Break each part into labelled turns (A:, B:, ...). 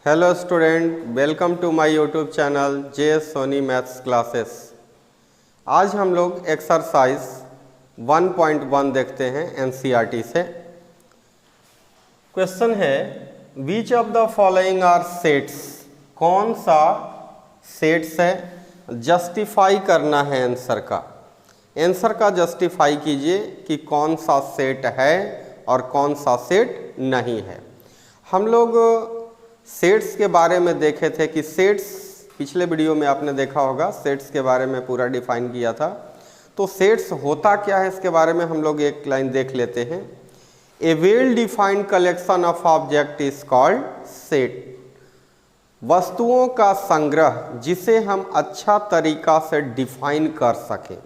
A: Hello student, welcome to my YouTube channel JS Soni maths classes. आज हम लोग exercise 1.1 देखते हैं NCERT से। क्वेश्चन है which of the following are sets. कौन सा सेट्स है, जस्टिफाई करना है आंसर का। आंसर का जस्टिफाई कीजिए कि कौन सा सेट है और कौन सा सेट नहीं है। हम लोग सेट्स के बारे में देखे थे कि सेट्स, पिछले वीडियो में आपने देखा होगा, सेट्स के बारे में पूरा डिफाइन किया था। तो सेट्स होता क्या है इसके बारे में हम लोग एक लाइन देख लेते हैं। A well defined collection of object is called set. वस्तुओं का संग्रह जिसे हम अच्छा तरीका से डिफाइन कर सकें।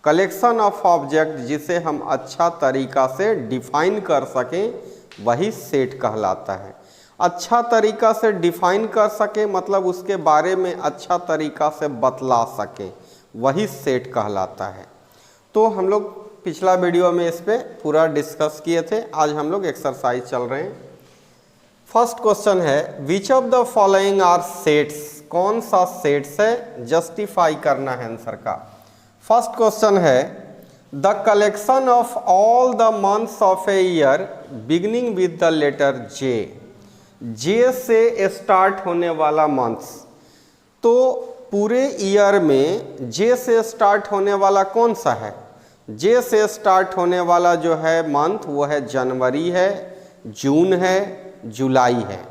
A: कलेक्शन ऑफ ऑब्जेक्ट जिसे हम अच्छा तरीका से डिफाइन कर सकें वही सेट कहलाता है। अच्छा तरीका से डिफाइन कर सके मतलब उसके बारे में अच्छा तरीका से बतला सके, वही सेट कहलाता है। तो हम लोग पिछला वीडियो में इस पे पूरा डिस्कस किए थे। आज हम लोग एक्सरसाइज चल रहे हैं। फर्स्ट क्वेश्चन है which of the following are sets. कौन सा सेट्स है, जस्टिफाई करना है आंसर का। फर्स्ट क्वेश्चन है the collection of all the months of a year beginning with the letter J. J से स्टार्ट होने वाला मंथ्स, तो पूरे ईयर में जे से स्टार्ट होने वाला कौन सा है। जे से स्टार्ट होने वाला जो है मंथ वो है जनवरी है, जून है, जुलाई है।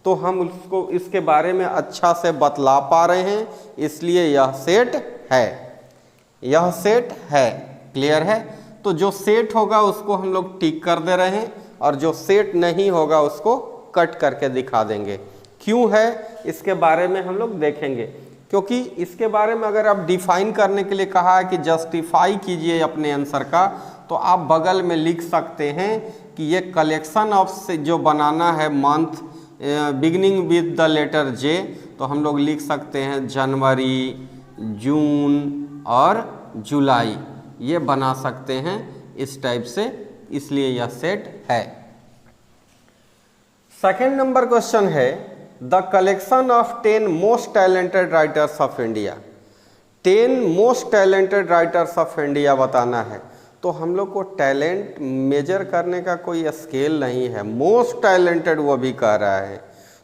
A: तो हम उसको इसके बारे में अच्छा से बतला पा रहे हैं, इसलिए यह सेट है। यह सेट है, क्लियर है। तो जो सेट होगा उसको हम लोग टिक कर दे रहे हैं और जो सेट नहीं होगा उसको कट करके दिखा देंगे। क्यों है इसके बारे में हम लोग देखेंगे, क्योंकि इसके बारे में अगर आप डिफाइन करने के लिए कहा है कि जस्टिफाई कीजिए अपने आंसर का, तो आप बगल में लिख सकते हैं कि ये कलेक्शन ऑफ से जो बनाना है month beginning with the letter J, तो हम लोग लिख सकते हैं जनवरी, जून और जुलाई, ये बना सकते हैं इस टाइप से, इसलिए यह सेट है। सेकेंड नंबर क्वेश्चन है the collection of 10 most talented writers of India. 10 most talented writers of India बताना है। तो हम लोग को टैलेंट मेजर करने का कोई स्केल नहीं है, मोस्ट टैलेंटेड वो भी कह रहा है,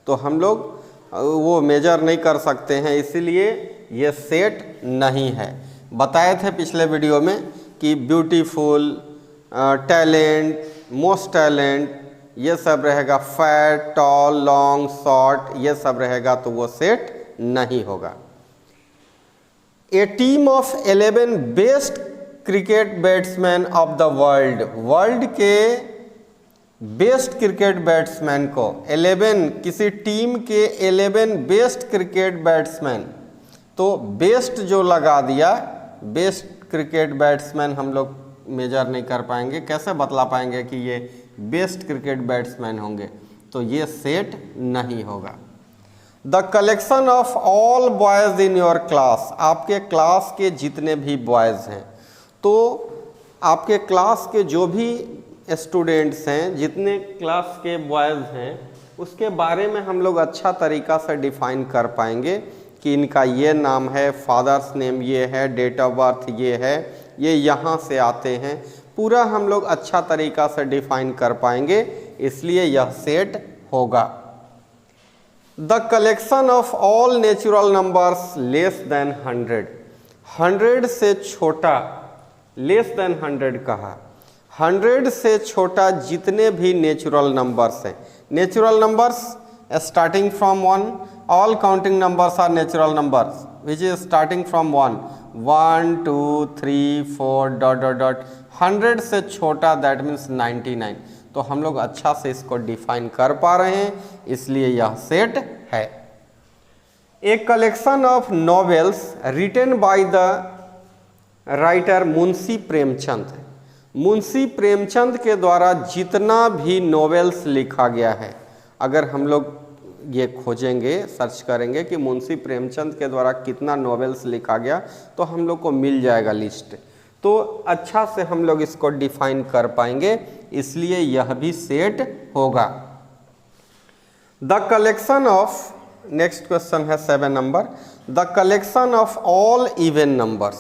A: तो हम लोग वो मेजर नहीं कर सकते हैं, इसीलिए ये सेट नहीं है। बताए थे पिछले वीडियो में कि ब्यूटीफुल, टैलेंट, मोस्ट टैलेंट, ये सब रहेगा। फैट, टॉल, लॉन्ग, शॉर्ट, ये सब रहेगा तो वो सेट नहीं होगा। A team of 11 best cricket batsman of the world. World के बेस्ट क्रिकेट बैट्समैन को 11, किसी टीम के 11 बेस्ट क्रिकेट बैट्समैन, तो बेस्ट जो लगा दिया, बेस्ट क्रिकेट बैट्समैन हम लोग मेजर नहीं कर पाएंगे, कैसे बतला पाएंगे कि ये बेस्ट क्रिकेट बैट्समैन होंगे, तो ये सेट नहीं होगा। The collection of all boys in your class. आपके क्लास के जितने भी बॉयज़ हैं, तो आपके क्लास के जो भी स्टूडेंट्स हैं, जितने क्लास के बॉयज़ हैं, उसके बारे में हम लोग अच्छा तरीका से डिफाइन कर पाएंगे कि इनका ये नाम है, फादर्स नेम ये है, डेट ऑफ बर्थ ये है, ये यहाँ से आते हैं, पूरा हम लोग अच्छा तरीका से डिफाइन कर पाएंगे, इसलिए यह सेट होगा। The collection of all natural numbers less than 100। 100 से छोटा, लेस देन 100 कहा, 100 से छोटा जितने भी नेचुरल नंबर्स हैं। Natural numbers starting from 1, all counting numbers are natural numbers which is starting from 1, 1 2 3 4 dot dot dot. 100 से छोटा दैट मीन्स 99। तो हम लोग अच्छा से इसको डिफाइन कर पा रहे हैं, इसलिए यह सेट है। एक collection of novels written by the writer Munshi Premchand. Munshi Premchand के द्वारा जितना भी नॉवेल्स लिखा गया है, अगर हम लोग ये खोजेंगे, सर्च करेंगे कि मुंशी प्रेमचंद के द्वारा कितना नॉवेल्स लिखा गया, तो हम लोग को मिल जाएगा लिस्ट। तो अच्छा से हम लोग इसको डिफाइन कर पाएंगे, इसलिए यह भी सेट होगा। The collection of, next question है 7 number, the collection of all even numbers,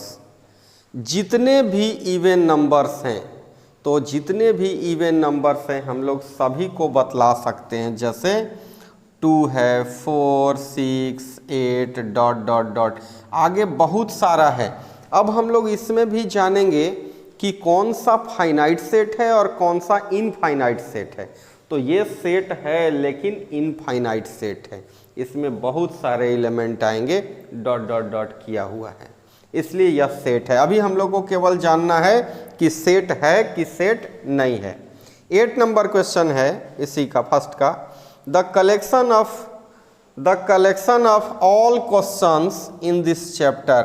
A: जितने भी इवन नंबर्स हैं, तो जितने भी इवन नंबर्स हैं हम लोग सभी को बतला सकते हैं, जैसे 2 है, 4, 6, 8 डॉट डॉट डॉट, आगे बहुत सारा है। अब हम लोग इसमें भी जानेंगे कि कौन सा फाइनाइट सेट है और कौन सा इनफाइनाइट सेट है। तो ये सेट है लेकिन इनफाइनाइट सेट है, इसमें बहुत सारे एलिमेंट आएंगे, डॉट डॉट डॉट किया हुआ है, इसलिए यह सेट है। अभी हम लोग को केवल जानना है कि सेट है कि सेट नहीं है। 8 नंबर क्वेश्चन है इसी का, फर्स्ट का, the collection of all questions in this chapter,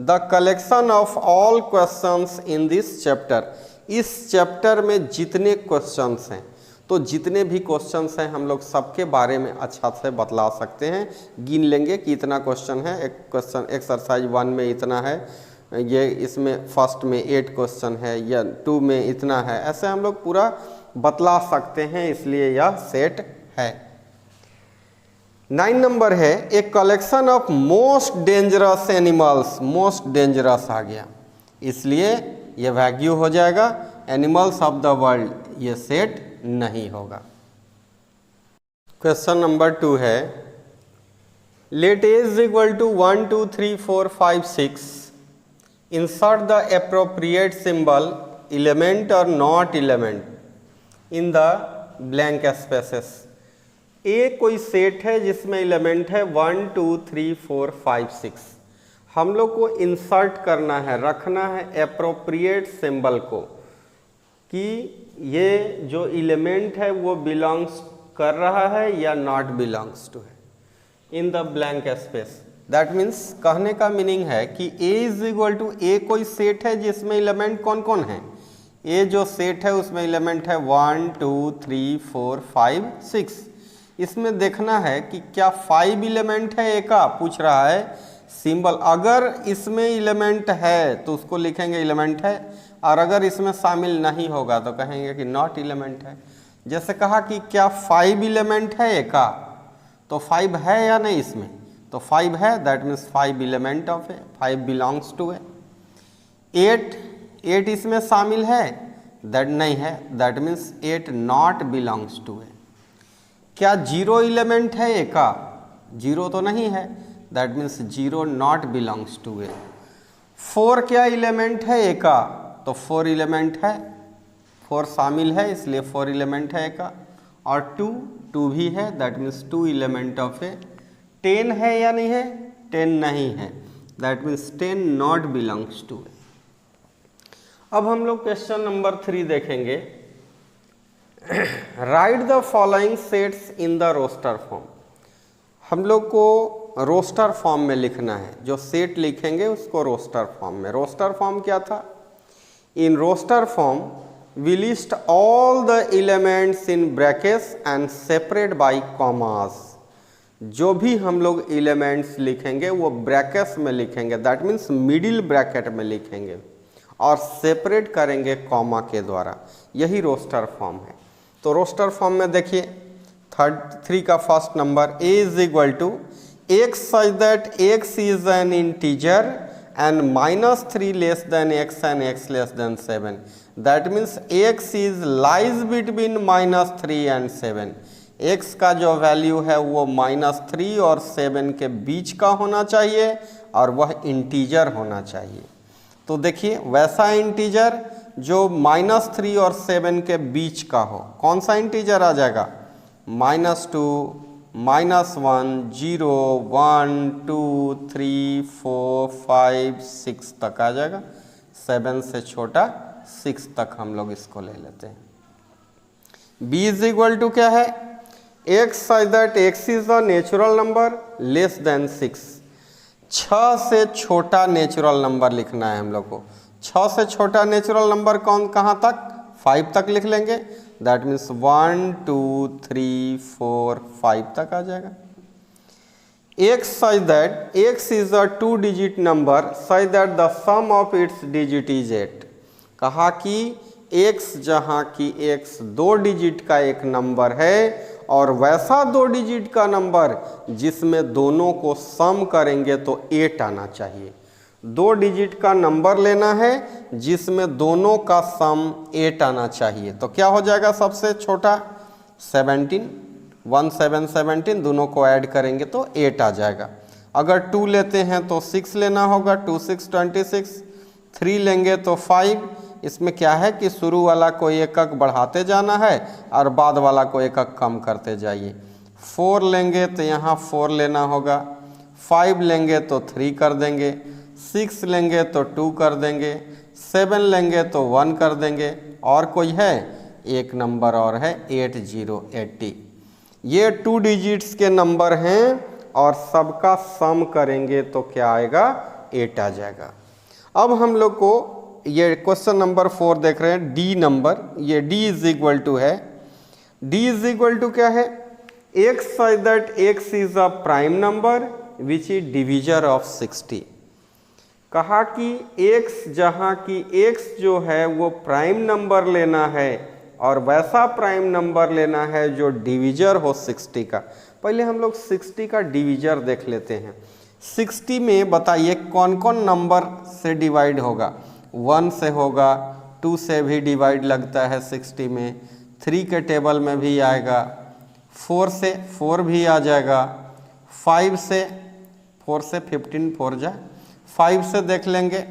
A: the collection of all questions in this chapter, इस चैप्टर में जितने क्वेश्चंस हैं, तो जितने भी क्वेश्चंस हैं हम लोग सबके बारे में अच्छा से बतला सकते हैं, गिन लेंगे कि इतना क्वेश्चन है, एक क्वेश्चन एक्सरसाइज 1 में इतना है, ये इसमें फर्स्ट में 8 क्वेश्चन है, या 2 में इतना है, ऐसे हम लोग पूरा बतला सकते हैं, इसलिए यह सेट है। 9 नंबर है, a collection of most dangerous animals, most dangerous आ गया, इसलिए ये वैल्यू हो जाएगा, एनिमल्स ऑफ द वर्ल्ड, ये सेट नहीं होगा। क्वेश्चन नंबर 2 है, let A is equal to 1 2 3 4 5 6, insert the appropriate symbol element और not element in the blank spaces. A कोई सेट है जिसमें एलिमेंट है 1 2 3 4 5 6, हम लोग को इंसर्ट करना है, रखना है एप्रोप्रिएट सिंबल को, कि ये जो एलिमेंट है वो बिलोंग्स कर रहा है या नॉट बिलोंग्स टू है इन the blank space. That means कहने का मीनिंग है कि ए इज इक्वल टू, ए कोई सेट है जिसमें एलिमेंट कौन कौन है, ए जो सेट है उसमें एलिमेंट है 1 2 3 4 5 6, इसमें देखना है कि क्या 5 एलिमेंट है ए का, पूछ रहा है सिंबल, अगर इसमें एलिमेंट है तो उसको लिखेंगे एलिमेंट है, और अगर इसमें शामिल नहीं होगा तो कहेंगे कि नॉट एलिमेंट है। जैसे कहा कि क्या 5 एलिमेंट है ए का, तो 5 है या नहीं इसमें, तो 5 है, that means 5 element of A, 5 belongs to A. 8 इसमें शामिल है, दैट नहीं है, that means 8 not belongs to A. क्या 0 एलिमेंट है ए का, 0 तो नहीं है, that means 0 not belongs to A. 4 क्या एलिमेंट है ए का, तो 4 एलिमेंट है, 4 शामिल है इसलिए 4 एलिमेंट है ए का, और 2 भी है, that means 2 element of A. 10 है या नहीं है, 10 नहीं है, that means 10 not belongs to A. अब हम लोग क्वेश्चन नंबर 3 देखेंगे, write the following sets in the roster form. हम लोग को रोस्टर फॉर्म में लिखना है, जो सेट लिखेंगे उसको रोस्टर फॉर्म में। रोस्टर फॉर्म क्या था, in roster form we list all the elements in brackets and separate by commas. जो भी हम लोग एलिमेंट्स लिखेंगे वो ब्रैकेट्स में लिखेंगे, दैट मीन्स मिडिल ब्रैकेट में लिखेंगे, और सेपरेट करेंगे कॉमा के द्वारा, यही रोस्टर फॉर्म है। तो रोस्टर फॉर्म में देखिए 3 का first number, A is equal to x such that x is an integer and -3 less than x and x less than 7. That means x is lies between -3 and 7. x का जो value है वो -3 और 7 के बीच का होना चाहिए, और वह इंटीजर होना चाहिए। तो देखिए वैसा इंटीजर जो -3 और 7 के बीच का हो, कौन सा इंटीजर आ जाएगा, -2 -1 0 1 2 3 4 5 6 तक आ जाएगा, 7 से छोटा 6 तक हम लोग इसको ले लेते हैं। b इज इक्वल टू क्या है, x such that x is a natural number less than 6, 6 से छोटा नेचुरल नंबर लिखना है हम लोग को। 6 से छोटा नेचुरल नंबर कौन, कहाँ तक, 5 तक लिख लेंगे, दैट मीन्स 1 2 3 4 5 तक आ जाएगा। x such that x is a 2 digit number such that the sum of its digit is 8। कहा कि x जहाँ की x 2 डिजिट का एक नंबर है और वैसा 2 डिजिट का नंबर जिसमें दोनों को सम करेंगे तो 8 आना चाहिए। 2 डिजिट का नंबर लेना है जिसमें दोनों का सम 8 आना चाहिए। तो क्या हो जाएगा सबसे छोटा 17, 1 7 17, दोनों को ऐड करेंगे तो 8 आ जाएगा। अगर 2 लेते हैं तो 6 लेना होगा, 2 6 26, 3 लेंगे तो 5। इसमें क्या है कि शुरू वाला को एकक बढ़ाते जाना है और बाद वाला को एकक कम करते जाइए। 4 लेंगे तो यहाँ 4 लेना होगा, 5 लेंगे तो 3 कर देंगे, 6 लेंगे तो 2 कर देंगे, 7 लेंगे तो 1 कर देंगे, और कोई है एक नंबर और है 8080। ये 2 डिजिट्स के नंबर हैं और सबका सम करेंगे तो क्या आएगा 8 आ जाएगा। अब हम लोग को ये क्वेश्चन नंबर 4 देख रहे हैं, डी नंबर। ये डी इज इक्वल टू है, डी इज इक्वल टू क्या है, x such that x is a prime number which is divisor of 60। कहा कि x जहाँ की x जो है वो प्राइम नंबर लेना है और वैसा प्राइम नंबर लेना है जो डिविजर हो 60 का। पहले हम लोग 60 का डिविजर देख लेते हैं। 60 में बताइए कौन कौन नंबर से डिवाइड होगा। 1 से होगा, 2 से भी डिवाइड लगता है 60 में, 3 के टेबल में भी आएगा, 4 से 4 भी आ जाएगा, 5 से 4 से 15 4 जा, 5 से देख लेंगे,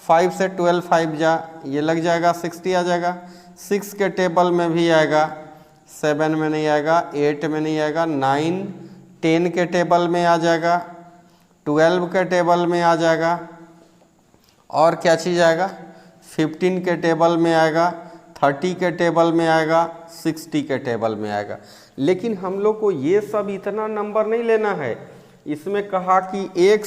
A: 5 से 12 5 जा, ये लग जाएगा 60 आ जाएगा। 6 के टेबल में भी आएगा, 7 में नहीं आएगा, 8 में नहीं आएगा, 9 10 के टेबल में आ जाएगा, 12 के टेबल में आ जाएगा, और क्या चीज़ आएगा 15 के टेबल में आएगा, 30 के टेबल में आएगा, 60 के टेबल में आएगा। लेकिन हम लोग को ये सब इतना नंबर नहीं लेना है। इसमें कहा कि x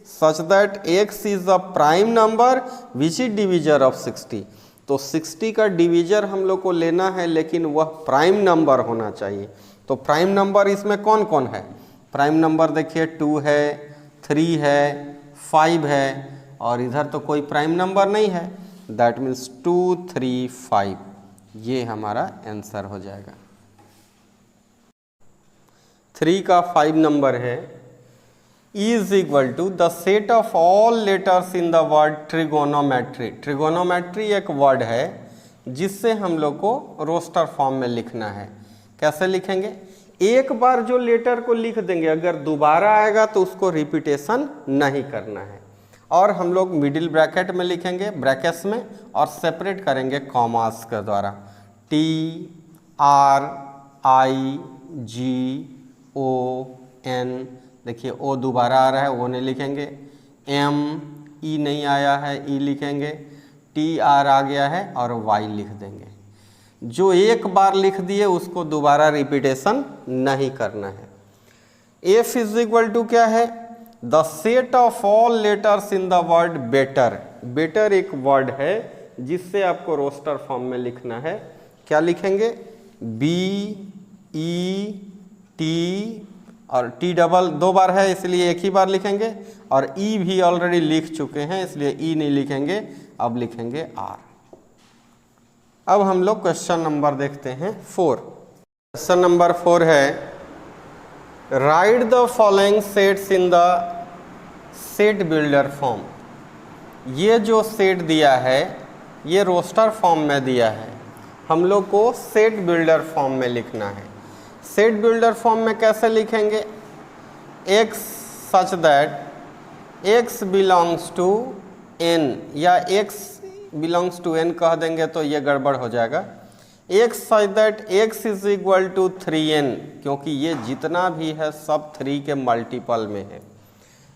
A: such that x is a prime number which is divisor of 60। तो 60 का डिविजर हम लोग को लेना है लेकिन वह प्राइम नंबर होना चाहिए। तो प्राइम नंबर इसमें कौन कौन है, प्राइम नंबर देखिए 2 है, 3 है, 5 है, और इधर तो कोई प्राइम नंबर नहीं है। दैट मीन्स 2 3 5, ये हमारा आंसर हो जाएगा। 3 का 5 नंबर है, is equal to the set of all letters in the word trigonometry. Trigonometry एक वर्ड है जिससे हम लोग को रोस्टर फॉर्म में लिखना है। कैसे लिखेंगे, एक बार जो लेटर को लिख देंगे, अगर दोबारा आएगा तो उसको रिपीटेशन नहीं करना है, और हम लोग मिडिल ब्रैकेट में लिखेंगे, ब्रैकेट्स में, और सेपरेट करेंगे कॉमास के द्वारा। TRIGON, देखिए ओ दोबारा आ रहा है, वो नहीं लिखेंगे। ME नहीं आया है, E लिखेंगे। TR आ गया है और Y लिख देंगे। जो एक बार लिख दिए उसको दोबारा रिपीटेशन नहीं करना है। F इज इक्वल टू क्या है, the set of all letters in the word better. Better एक वर्ड है जिससे आपको रोस्टर फॉर्म में लिखना है। क्या लिखेंगे, BET, और T डबल 2 बार है इसलिए एक ही बार लिखेंगे, और E भी ऑलरेडी लिख चुके हैं इसलिए E नहीं लिखेंगे, अब लिखेंगे R। अब हम लोग क्वेश्चन नंबर देखते हैं 4। क्वेश्चन नंबर 4 है, right the following sets in the set builder form. ये जो सेट दिया है ये रोस्टर फॉर्म में दिया है, हम लोग को सेट बिल्डर फॉर्म में लिखना है। सेट बिल्डर फॉर्म में कैसे लिखेंगे, x such that x belongs to n, या x बिलोंग्स टू n कह देंगे तो ये गड़बड़ हो जाएगा। x such that x is equal to 3n, क्योंकि ये जितना भी है सब 3 के मल्टीपल में है।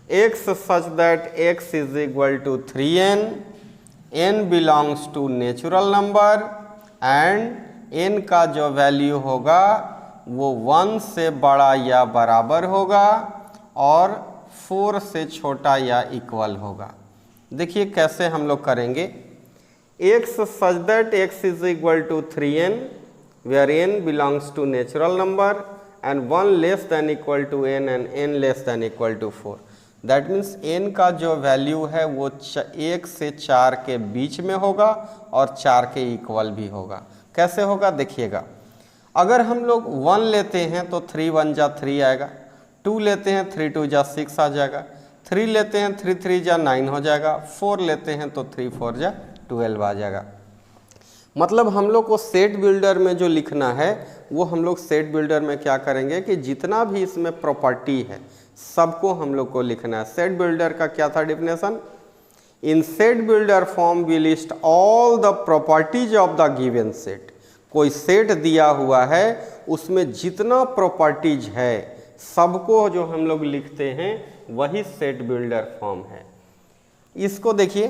A: x such that x is equal to 3n, n belongs to natural number, and n का जो वैल्यू होगा वो 1 से बड़ा या बराबर होगा और 4 से छोटा या इक्वल होगा। देखिए कैसे हम लोग करेंगे, x such that x is equal to 3n where n belongs to natural number and 1 less than equal to n and n less than equal to 4. That means n का जो वैल्यू है वो 1 से 4 के बीच में होगा और 4 के इक्वल भी होगा। कैसे होगा देखिएगा, अगर हम लोग 1 लेते हैं तो 3 1 जा 3 आएगा, 2 लेते हैं 3 2 जा 6 आ जाएगा, 3 लेते हैं 3 3 जा 9 हो जाएगा, 4 लेते हैं तो 3 4 जा 12 आ जाएगा। मतलब हम लोग को सेट बिल्डर में जो लिखना है वो हम लोग सेट बिल्डर में क्या करेंगे कि जितना भी इसमें प्रॉपर्टी है सबको हम लोग को लिखना है। सेट बिल्डर का क्या था definition? In set builder form we list all the properties of the given set. कोई सेट दिया हुआ है उसमें जितना प्रॉपर्टीज है सबको जो हम लोग लिखते हैं वही सेट बिल्डर फॉर्म है। इसको देखिए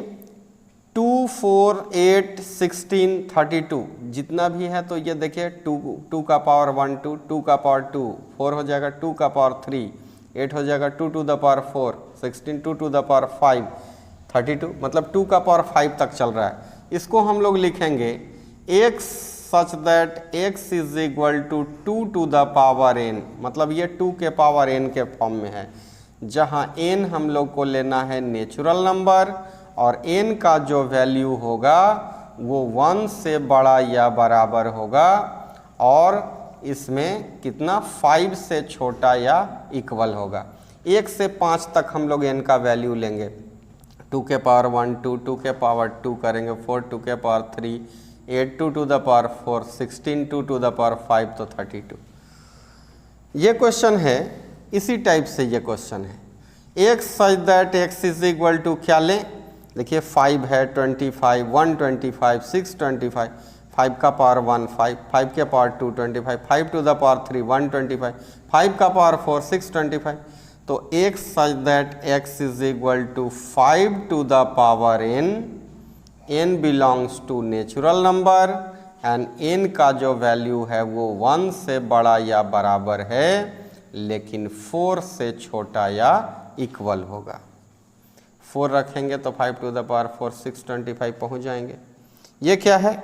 A: 2 4 8 16 32 जितना भी है तो ये देखिए 2 का पावर 1 2, 2 का पावर 2 4 हो जाएगा, 2 का पावर 3 8 हो जाएगा, 2 to the power 4 16, 2 to the power 5 32, मतलब 2 का पावर 5 तक चल रहा है। इसको हम लोग लिखेंगे x such that x is equal to 2 to the power n, मतलब ये 2 के पावर n के फॉर्म में है, जहाँ n हम लोग को लेना है नेचुरल नंबर और n का जो वैल्यू होगा वो 1 से बड़ा या बराबर होगा और इसमें कितना 5 से छोटा या इक्वल होगा। 1 से 5 तक हम लोग n का वैल्यू लेंगे, 2 के पावर 1 2, 2 के पावर 2 करेंगे 4, 2 के power 3 8, 2 to the power 4 16, 2 to the power 5 तो 32। ये क्वेश्चन है, इसी टाइप से ये क्वेश्चन है। x such that x is equal to क्या लें, देखिए 5 है 25 125 625, 5 का पावर 1 5, 5 के पावर 2 25, 5 टू द पावर 3 125, 5 का पावर 4 625, तो x such that x is equal to 5 to the power n belongs to natural number and n का जो वैल्यू है वो 1 से बड़ा या बराबर है लेकिन 4 से छोटा या इक्वल होगा। 4 रखेंगे तो 5 टू द पावर 4 625 पहुंच जाएंगे। ये क्या है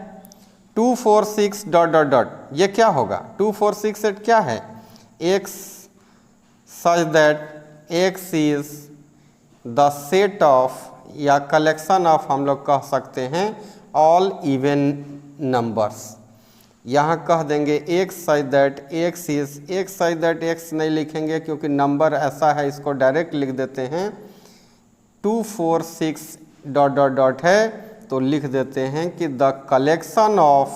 A: 2 4 6 डॉट डॉट डॉट, ये क्या होगा 2 4 6 8 क्या है x such that x is the set of या कलेक्शन ऑफ हम लोग कह सकते हैं ऑल इवन नंबर्स। यहाँ कह देंगे x such that x is, x such that x नहीं लिखेंगे क्योंकि नंबर ऐसा है, इसको डायरेक्ट लिख देते हैं 2 4 6 डॉट डॉट डॉट है तो लिख देते हैं कि the collection of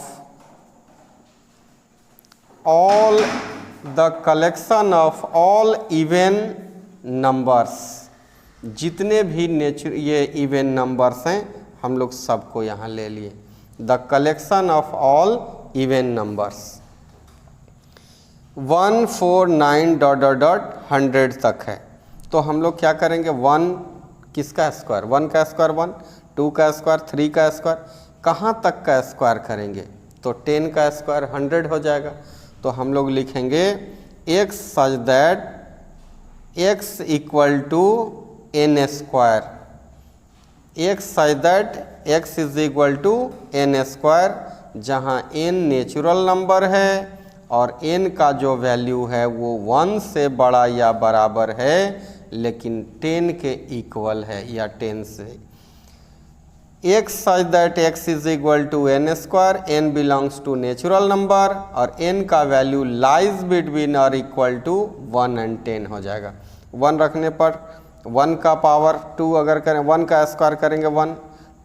A: all even numbers, जितने भी ये इवन नंबर्स हैं हम लोग सबको यहाँ ले लिए। The collection of all even numbers 1 4 9 dot dot dot 100 तक है तो हम लोग क्या करेंगे 1 किसका स्क्वायर, 1 का स्क्वायर 1, 2 का स्क्वायर 3 का स्क्वायर, कहाँ तक का स्क्वायर करेंगे तो 10 का स्क्वायर 100 हो जाएगा। तो हम लोग लिखेंगे x such that x equal to n square, x such that x is equal to n square, जहाँ n नेचुरल नंबर है और n का जो वैल्यू है वो 1 से बड़ा या बराबर है लेकिन 10 के इक्वल है या 10 से। x such that x is equal to n square, n belongs to natural number और n का वैल्यू लाइज बिटवीन और इक्वल टू 1 एंड 10 हो जाएगा। 1 रखने पर 1 का पावर 2 अगर करें 1 का स्क्वायर करेंगे 1,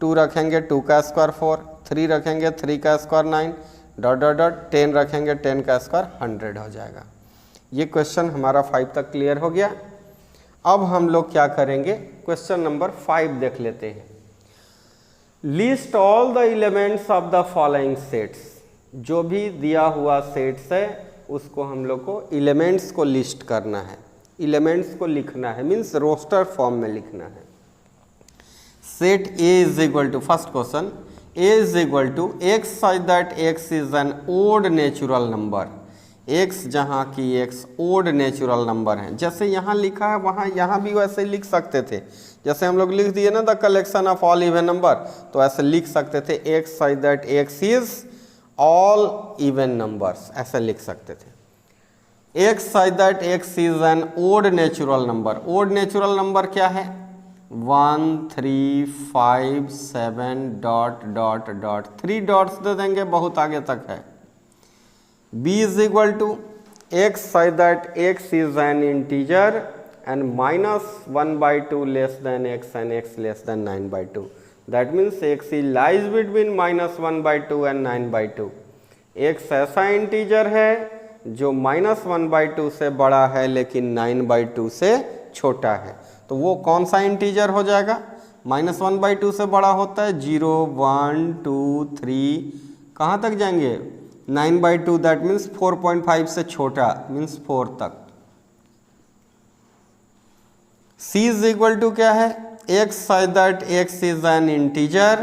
A: 2 रखेंगे 2 का स्क्वायर 4, 3 रखेंगे 3 का स्क्वायर 9 डॉट डॉट डॉट, 10 रखेंगे 10 का स्क्वायर 100 हो जाएगा। ये क्वेश्चन हमारा 5 तक क्लियर हो गया। अब हम लोग क्या करेंगे क्वेश्चन नंबर 5 देख लेते हैं। List all the elements of the following sets, जो भी दिया हुआ सेट्स है उसको हम लोग को एलिमेंट्स को लिस्ट करना है, एलिमेंट्स को लिखना है, मीन्स रोस्टर फॉर्म में लिखना है। Set A is equal to, first question, A is equal to x such that x is an odd natural number, x जहाँ की x ओड नेचुरल नंबर है, जैसे यहाँ लिखा है वहाँ यहाँ भी वैसे लिख सकते थे, जैसे हम लोग लिख दिए ना the collection of all even number, तो ऐसे लिख सकते थे x such that x is all even numbers, ऐसे लिख सकते थे। x such that x is an odd natural number, odd natural number क्या है 1 3 5 7 डॉट डॉट डॉट, 3 डॉट्स दे देंगे बहुत आगे तक है। b is equal to x such that x is an integer and minus 1 by 2 less than x and x less than 9 by 2. That means x lies between minus 1 by 2 and 9 by 2. x ऐसा integer है जो minus 1 by 2 से बड़ा है लेकिन 9 by 2 से छोटा है। तो वो कौन सा इंटीजर हो जाएगा? माइनस 1 बाई 2 से बड़ा होता है 0, 1, 2, 3, कहाँ तक जाएंगे? 9 बाई 2, दैट मीन्स 4.5 से छोटा मीन्स 4 तक। c इज इक्वल टू क्या है? x such that x is an integer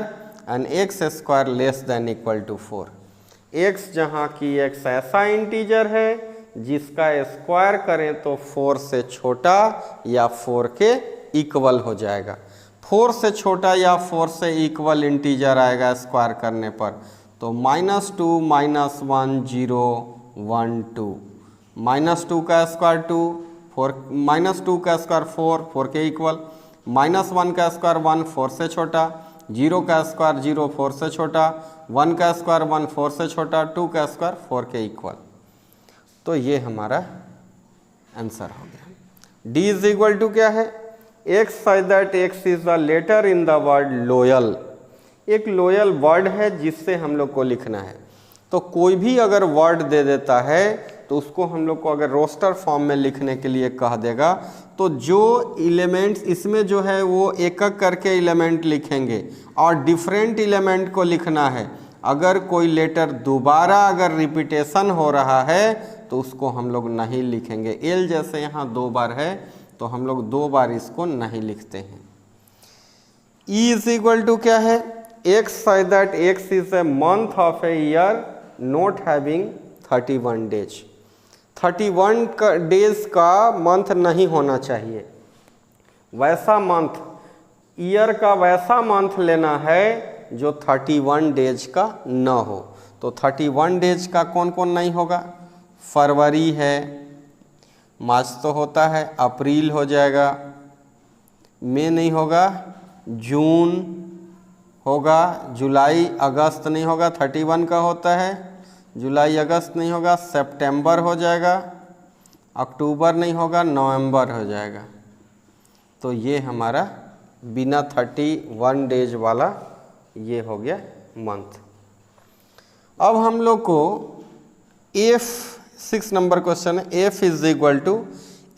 A: and x square less than equal to 4। x जहाँ की x ऐसा इंटीजर है जिसका स्क्वायर करें तो 4 से छोटा या 4 के इक्वल हो जाएगा। 4 से छोटा या 4 से इक्वल इंटीजर आएगा स्क्वायर करने पर, तो -2 -1 0 1 2, -2 का स्क्वायर 2, 4 -2 का स्क्वायर 4 4 के इक्वल, -1 का स्क्वायर 1 4 से छोटा, 0 का स्क्वायर 0 4 से छोटा, 1 का स्क्वायर 1 4 से छोटा, 2 का स्क्वायर 4 के इक्वल। तो ये हमारा आंसर हो गया। d इज इक्वल टू क्या है? x such that x is the letter in the word loyal. एक लोयल वर्ड है जिससे हम लोग को लिखना है। तो कोई भी अगर वर्ड दे देता है तो उसको हम लोग को अगर रोस्टर फॉर्म में लिखने के लिए कह देगा तो जो एलिमेंट्स इसमें जो है वो एक एक करके एलिमेंट लिखेंगे और डिफरेंट एलिमेंट को लिखना है। अगर कोई लेटर दोबारा अगर रिपीटेशन हो रहा है तो उसको हम लोग नहीं लिखेंगे। एल जैसे यहाँ 2 बार है तो हम लोग 2 बार इसको नहीं लिखते हैं। E इज इक्वल टू क्या है? x such that x is a month of a year not having 31 days। 31 days का मंथ नहीं होना चाहिए, वैसा मंथ ईयर का वैसा मंथ लेना है जो 31 डेज का न हो। तो 31 डेज का कौन कौन नहीं होगा? फरवरी है, मार्च तो होता है, अप्रैल हो जाएगा, मई नहीं होगा, जून होगा, जुलाई अगस्त नहीं होगा, 31 का होता है, जुलाई अगस्त नहीं होगा, सितंबर हो जाएगा, अक्टूबर नहीं होगा, नवंबर हो जाएगा। तो ये हमारा बिना 31 डेज वाला ये हो गया मंथ। अब हम लोग को F6 नंबर क्वेश्चन है। F is equal to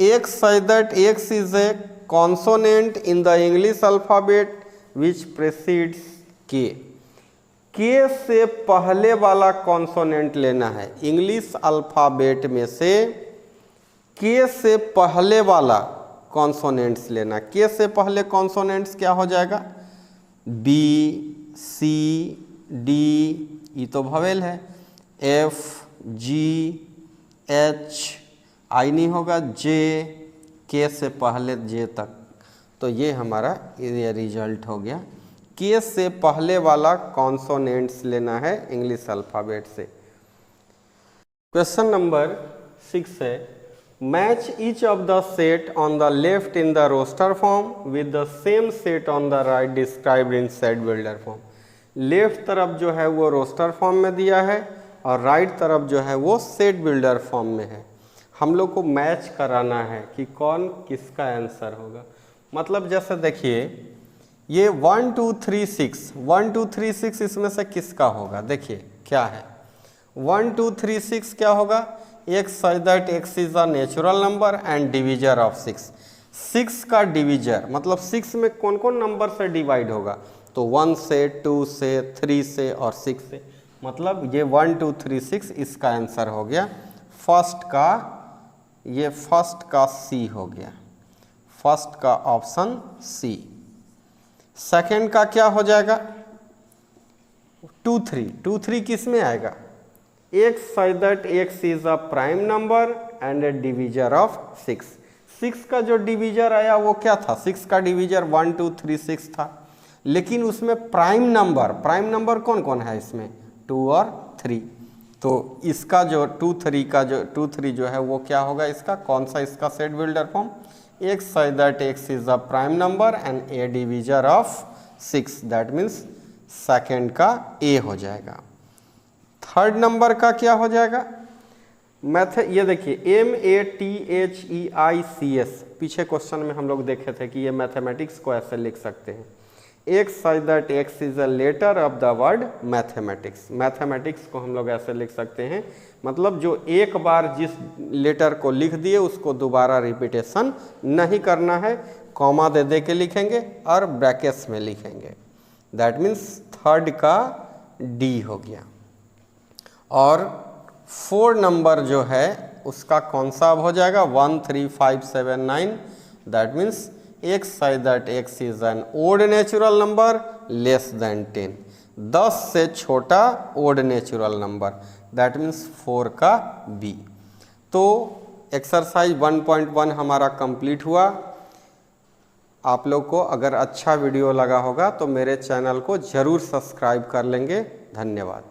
A: x such that x is a consonant in the English alphabet which precedes K। K से पहले वाला कॉन्सोनेंट लेना है। इंग्लिश अल्फ़ाबेट में से K से पहले वाला कॉन्सोनेंट्स लेना। K से पहले कॉन्सोनेंट्स क्या हो जाएगा? B, C, D, ये तो वोवेल है, F, G, H, I नहीं होगा, J, K से पहले J तक। तो ये हमारा ये रिजल्ट हो गया। K से पहले वाला कॉन्सोनेंट्स लेना है इंग्लिश अल्फ़ाबेट से। क्वेश्चन नंबर 6 है, match each of the set on the left in the roster form with the same set on the right described in set builder form. Left तरफ जो है वो रोस्टर फॉर्म में दिया है और राइट तरफ जो है वो सेट बिल्डर फॉर्म में है। हम लोग को मैच कराना है कि कौन किसका आंसर होगा। मतलब जैसे देखिए ये 1 2 3 6 1 2 3 6 इसमें से किसका होगा? देखिए क्या है 1 2 3 6 क्या होगा? x such that x is a natural number and divisor of 6। 6 का डिविजर मतलब 6 में कौन कौन नंबर से डिवाइड होगा? तो 1 से, 2 से, 3 से और 6 से। मतलब ये 1 2 3 6 इसका आंसर हो गया। फर्स्ट का ये फर्स्ट का C हो गया, फर्स्ट का ऑप्शन C। सेकेंड का क्या हो जाएगा? 2 3 किस में आएगा? x such that x is a prime number and A divisor of 6। 6 का जो डिविजर आया वो क्या था? 6 का डिविजर 1 2 3 6 था, लेकिन उसमें प्राइम नंबर कौन कौन है इसमें? 2 और 3। तो इसका जो 2 3 जो है वो क्या होगा? इसका कौन सा इसका set builder form? x such that x is a prime number and A divisor of 6, that means second का A हो जाएगा। थर्ड नंबर का क्या हो जाएगा? मैथ ये देखिए MATHEICS, पीछे क्वेश्चन में हम लोग देखे थे कि ये मैथमेटिक्स को ऐसे लिख सकते हैं, X such that X is a letter of the word mathematics. Mathematics को हम लोग ऐसे लिख सकते हैं, मतलब जो एक बार जिस लेटर को लिख दिए उसको दोबारा रिपीटेशन नहीं करना है, कॉमा दे दे के लिखेंगे और ब्रैकेट्स में लिखेंगे। दैट मीन्स थर्ड का डी हो गया। और 4 नंबर जो है उसका कौन सा अब हो जाएगा 1 3 5 7 9। That means X such that X is an odd natural number less than 10, 10 से छोटा odd natural number, that means 4 का B। तो एक्सरसाइज 1.1 हमारा कंप्लीट हुआ। आप लोग को अगर अच्छा वीडियो लगा होगा तो मेरे चैनल को ज़रूर सब्सक्राइब कर लेंगे। धन्यवाद।